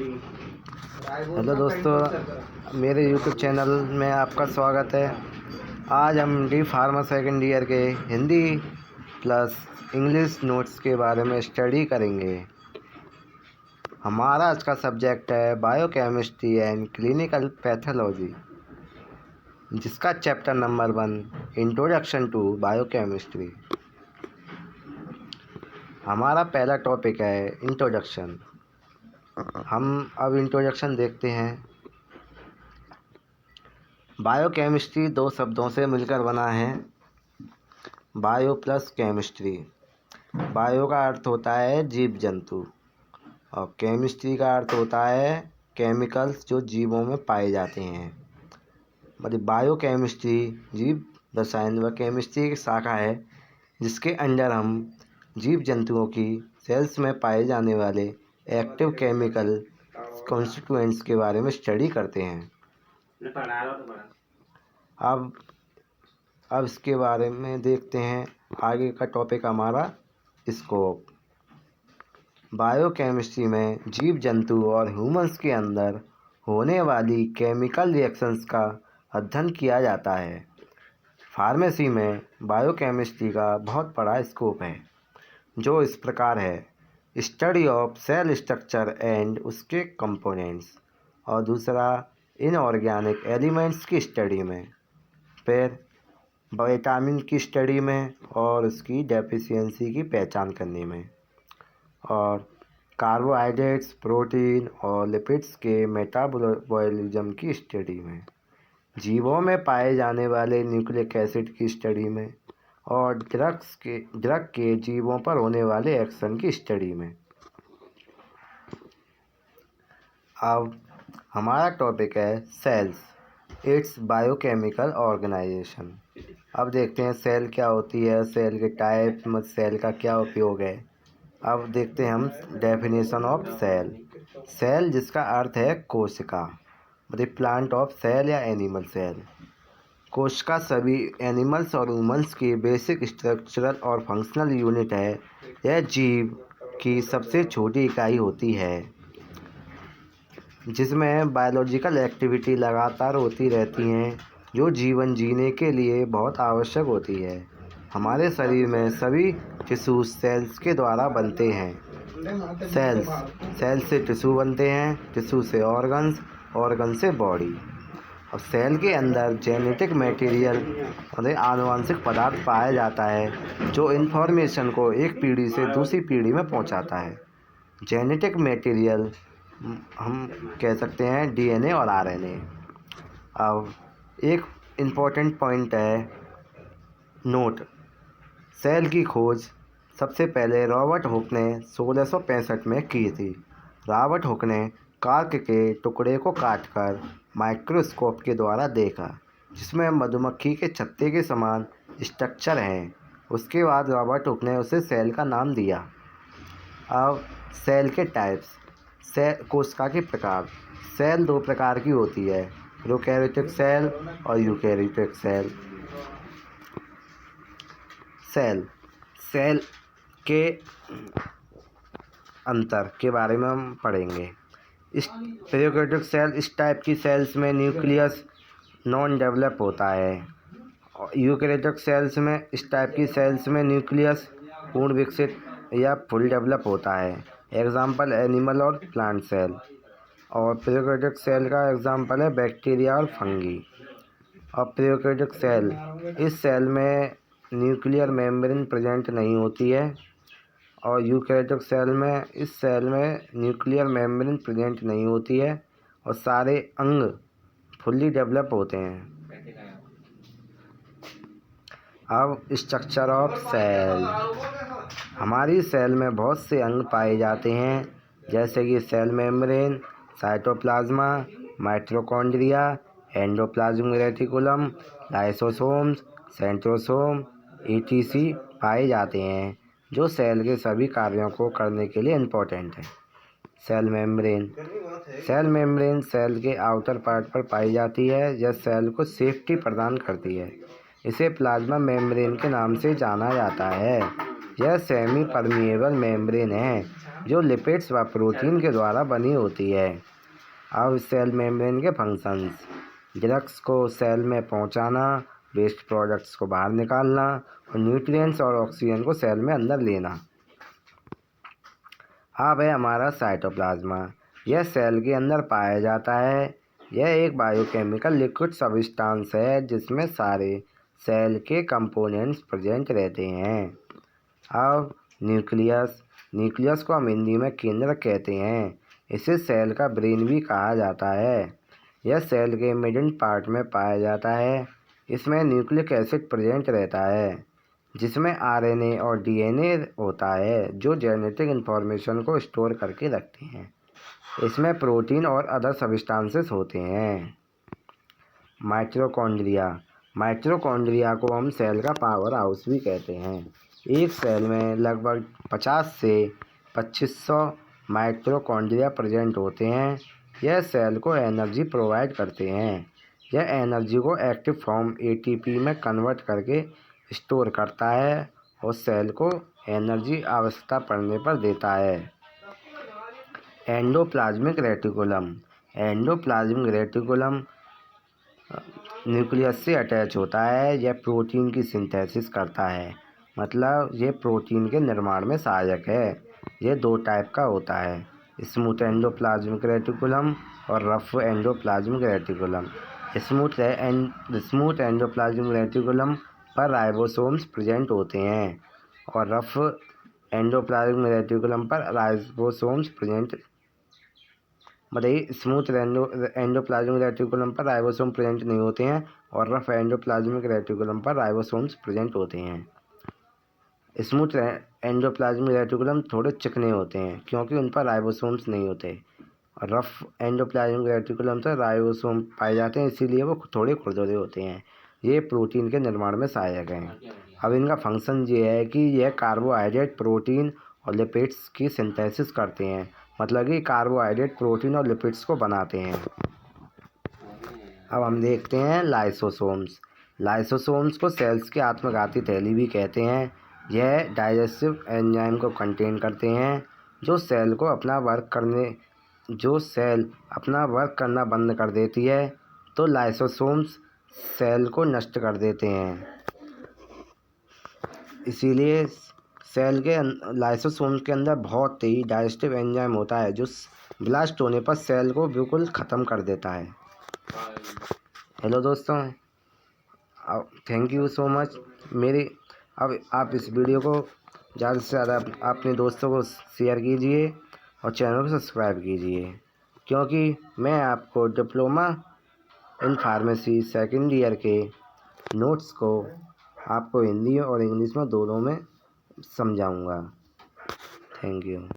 Hello दोस्तों, मेरे YouTube channel में आपका स्वागत है। आज हम डी फार्मा सेकेंड ईयर के हिंदी प्लस इंग्लिश नोट्स के बारे में स्टडी करेंगे। हमारा आज का सब्जेक्ट है बायोकेमिस्ट्री एंड क्लिनिकल पैथोलॉजी, जिसका chapter number 1 introduction to biochemistry. हमारा पहला टॉपिक है इंट्रोडक्शन। हम अब इंट्रोडक्शन देखते हैं। बायोकेमिस्ट्री दो शब्दों से मिलकर बना है, बायो प्लस केमिस्ट्री। बायो का अर्थ होता है जीव जंतु और केमिस्ट्री का अर्थ होता है केमिकल्स जो जीवों में पाए जाते हैं। मतलब बायोकेमिस्ट्री जीव रसायन व केमिस्ट्री की शाखा है, जिसके अंडर हम जीव जंतुओं की सेल्स में पाए जाने वाले एक्टिव केमिकल कॉन्स्टिट्यूएंट्स के बारे में स्टडी करते हैं। अब इसके बारे में देखते हैं। आगे का टॉपिक हमारा स्कोप। बायोकेमिस्ट्री में जीव जंतु और ह्यूमंस के अंदर होने वाली केमिकल रिएक्शंस का अध्ययन किया जाता है। फार्मेसी में बायोकेमिस्ट्री का बहुत बड़ा स्कोप है, जो इस प्रकार है: study of cell structure and उसके कंपोनेंट्स, और दूसरा इनऑर्गेनिक एलिमेंट्स की स्टडी में, फिर विटामिन की स्टडी में और उसकी डेफिशिएंसी की पहचान करने में, और कार्बोहाइड्रेट्स, प्रोटीन और लिपिड्स के मेटाबॉलिज्म की स्टडी में, जीवों में पाए जाने वाले न्यूक्लिक एसिड की स्टडी में, और ड्रग के जीवों पर होने वाले एक्शन की स्टडी में। अब हमारा टॉपिक है सेल्स, इट्स बायोकेमिकल ऑर्गेनाइजेशन। अब देखते हैं सेल क्या होती है, सेल के टाइप, सेल का क्या उपयोग है। अब देखते हैं हम डेफिनेशन ऑफ सेल। सेल जिसका अर्थ है कोशिका, मतलब प्लांट ऑफ सेल या एनिमल सेल। कोशिका सभी एनिमल्स और ह्यूमंस की बेसिक स्ट्रक्चरल और फंक्शनल यूनिट है। यह जीव की सबसे छोटी इकाई होती है, जिसमें बायोलॉजिकल एक्टिविटी लगातार होती रहती हैं, जो जीवन जीने के लिए बहुत आवश्यक होती है। हमारे शरीर में सभी टिश्यू सेल्स के द्वारा बनते हैं। सेल से टिश्यू बनते हैं, टिश्यू से ऑर्गन्स, ऑर्गन से बॉडी। और सेल के अंदर जेनेटिक मटेरियल और आनुवंशिक पदार्थ पाया जाता है, जो इन्फॉर्मेशन को एक पीढ़ी से दूसरी पीढ़ी में पहुंचाता है। जेनेटिक मटेरियल हम कह सकते हैं डीएनए और आरएनए। अब एक इम्पॉर्टेंट पॉइंट है नोट। सेल की खोज सबसे पहले रॉबर्ट हुक ने 1665 में की थी। रॉबर्ट हुक ने कार्क के टुकड़े को काटकर माइक्रोस्कोप के द्वारा देखा, जिसमें मधुमक्खी के छत्ते के समान स्ट्रक्चर हैं। उसके बाद रॉबर्ट हुक ने उसे सेल का नाम दिया। अब सेल के टाइप्स। कोशिका के प्रकार। सेल दो प्रकार की होती है, प्रोकैरियोटिक सेल और यूकैरियोटिक सेल। सेल के अंतर के बारे में हम पढ़ेंगे। इस प्रोकैरियोटिक सेल, इस टाइप की सेल्स में न्यूक्लियस नॉन डेवलप होता है। और यूकैरियोटिक सेल्स में, इस टाइप की सेल्स में न्यूक्लियस पूर्ण विकसित या फुल डेवलप होता है। एग्जाम्पल एनिमल और प्लांट सेल। और प्रोकैरियोटिक सेल का एग्जाम्पल है बैक्टीरिया और फंगी। और प्रोकैरियोटिक सेल, इस सेल में न्यूक्लियर मेम्ब्रेन प्रेजेंट नहीं होती है। और यूकैरियोटिक सेल में, इस सेल में न्यूक्लियर मेम्ब्रेन प्रेजेंट नहीं होती है और सारे अंग फुल्ली डेवलप होते हैं। अब स्ट्रक्चर ऑफ सेल। हमारी सेल में बहुत से अंग पाए जाते हैं, जैसे कि cell membrane, cytoplasm, mitochondria, endoplasmic reticulum, lysosomes, centrosome etc. पाए जाते हैं, जो सेल के सभी कार्यों को करने के लिए इम्पोर्टेंट है। Cell membrane. Cell membrane cell के आउटर पार्ट पर पाई जाती है। यह सेल को सेफ्टी प्रदान करती है। इसे प्लाज्मा मेम्ब्रेन के नाम से जाना जाता है। यह सेमी परमिएबल मेम्ब्रेन है, जो लिपिड्स व प्रोटीन के द्वारा बनी होती है। अब सेल मेम्ब्रेन के फंक्शंस। ड्रग्स को सेल में पहुंचाना, वेस्ट प्रोडक्ट्स को बाहर निकालना और न्यूट्रिएंट्स और ऑक्सीजन को सेल में अंदर लेना। अब है हमारा साइटोप्लाज्मा। यह सेल के अंदर पाया जाता है। यह एक बायोकेमिकल लिक्विड सब्सटेंस है जिसमें सारे सेल के कंपोनेंट्स प्रेजेंट रहते हैं। अब न्यूक्लियस को हम हिंदी में केंद्रक कहते हैं। इसे सेल का ब्रेन भी कहा जाता है। यह सेल के मिडिल पार्ट में पाया जाता है। इसमें न्यूक्लिक एसिड प्रेजेंट रहता है जिसमें आरएनए और डीएनए होता है जो जेनेटिक इन्फॉर्मेशन को स्टोर करके रखते हैं। इसमें प्रोटीन और अदर सब्सटेंसेस होते हैं। माइटोकॉन्ड्रिया को हम सेल का पावर हाउस भी कहते हैं। एक सेल में लगभग 50 से 2500 माइटोकॉन्ड्रिया प्रेजेंट होते हैं। यह सेल को एनर्जी प्रोवाइड करते हैं। यह एनर्जी को एक्टिव फॉर्म एटीपी में कन्वर्ट करके स्टोर करता है और सेल को एनर्जी आवश्यकता पड़ने पर देता है। एंडोप्लाज्मिक रेटिकुलम न्यूक्लियस से अटैच होता है। यह प्रोटीन की सिंथेसिस करता है, मतलब ये प्रोटीन के निर्माण में सहायक है। ये 2 टाइप का होता है, स्मूथ एंडोप्लाज्मिक रेटिकुलम और rough endoplasmic reticulum. Smooth endoplasmic reticulum पर राइबोसोम्स प्रेजेंट होते हैं और रफ एंडोप्लाज्मिक रेटिकुलम पर ribosomes present smooth endoplasmic reticulum पर राइबोसोम प्रेजेंट नहीं होते हैं और रफ एंडोप्लाज्मिक रेटिकुलम पर राइबोसोम्स प्रेजेंट होते हैं। स्मूथ एंडोप्लाज्मिक रेटिकुलम थोड़े चिकने होते हैं क्योंकि उन पर राइबोसोम्स नहीं होते और रफ एंडोप्लाज्मिक रेटिकुलम से राइबोसोम पाए जाते हैं, इसीलिए वो थोड़े खुरदुरे होते हैं। ये प्रोटीन के निर्माण में सहायक हैं। अब इनका फंक्शन ये है कि यह कार्बोहाइड्रेट, प्रोटीन और लिपिड्स की सिंथेसिस करते हैं, मतलब कि कार्बोहाइड्रेट, प्रोटीन और लिपिड्स को बनाते हैं। अब हम देखते हैं लाइसोसोम्स को सेल्स की आत्मघाती थैली भी कहते हैं। यह डाइजेस्टिव एंजाइम को कंटेन करते हैं जो सेल अपना वर्क करना बंद कर देती है, तो लाइसोसोम्स सेल को नष्ट कर देते हैं। इसीलिए सेल के लाइसोसोम्स के अंदर बहुत ही डाइजेस्टिव एंजाइम होता है जो ब्लास्ट होने पर सेल को बिल्कुल ख़त्म कर देता है। हेलो दोस्तों, थैंक यू सो मच। अब आप इस वीडियो को ज़्यादा से ज़्यादा अपने दोस्तों को शेयर कीजिए और चैनल को सब्सक्राइब कीजिए, क्योंकि मैं आपको diploma in pharmacy second year के नोट्स को आपको हिंदी और इंग्लिश में दोनों में समझाऊंगा। Thank you.